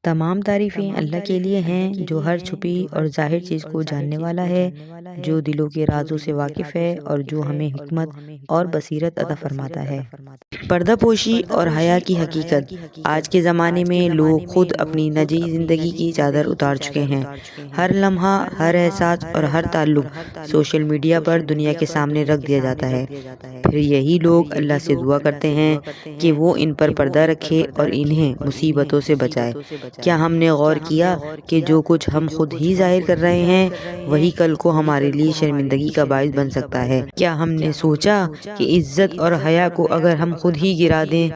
تمام تعریفیں اللہ کے لیے ہیں جو ہر چھپی اور ظاہر چیز کو جاننے والا ہے، جو دلوں کے رازوں سے واقف ہے اور جو ہمیں حکمت اور بصیرت عطا فرماتا ہے۔ پردہ پوشی اور حیا کی حقیقت۔ آج کے زمانے میں لوگ خود اپنی نجی زندگی کی چادر اتار چکے ہیں۔ ہر لمحہ، ہر احساس اور ہر تعلق سوشل میڈیا پر دنیا کے سامنے رکھ دیا جاتا ہے۔ پھر یہی لوگ اللہ سے دعا کرتے ہیں کہ وہ ان پر پردہ رکھے اور انہیں مصیبتوں سے بچائے۔ کیا ہم نے غور کیا کہ جو کچھ ہم خود ہی ظاہر کر رہے ہیں وہی کل کو ہمارے لیے شرمندگی کا باعث بن سکتا ہے؟ کیا ہم نے سوچا کہ عزت اور حیا کو اگر ہم خود ہی گرا دیں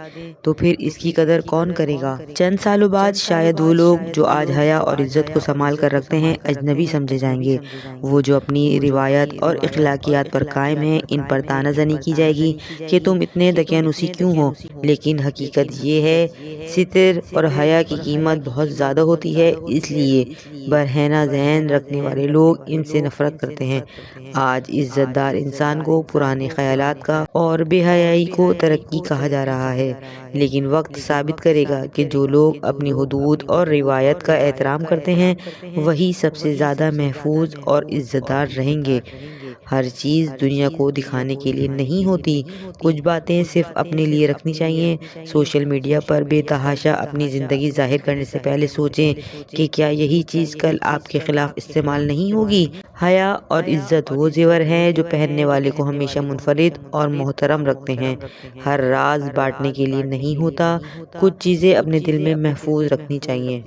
تو پھر اس کی قدر کون کرے گا؟ چند سالوں بعد شاید وہ لوگ جو آج حیا اور عزت کو سنبھال کر رکھتے ہیں اجنبی سمجھے جائیں گے۔ وہ جو اپنی روایت اور اخلاقیات پر قائم ہیں ان پر طعنہ زنی کی جائے گی کہ تم اتنے دقیانوسی کیوں ہو؟ لیکن حقیقت یہ ہے ستر اور حیا کی قیمت بہت زیادہ ہوتی ہے، اس لیے برہنہ ذہن رکھنے والے لوگ ان سے نفرت کرتے ہیں۔ آج عزت دار انسان کو پرانے خیالات کا اور بے حیائی کو ترقی کہا جا رہا ہے، لیکن وقت ثابت کرے گا کہ جو لوگ اپنی حدود اور روایت کا احترام کرتے ہیں وہی سب سے زیادہ محفوظ اور عزت دار رہیں گے۔ ہر چیز دنیا کو دکھانے کے لیے نہیں ہوتی، کچھ باتیں صرف اپنے لیے رکھنی چاہیے۔ سوشل میڈیا پر بے تحاشا اپنی زندگی ظاہر کرنے سے پہلے سوچیں کہ کیا یہی چیز کل آپ کے خلاف استعمال نہیں ہوگی۔ حیا اور عزت وہ زیور ہیں جو پہننے والے کو ہمیشہ منفرد اور محترم رکھتے ہیں۔ ہر راز بانٹنے کے لیے نہیں ہوتا، کچھ چیزیں اپنے دل میں محفوظ رکھنی چاہیے۔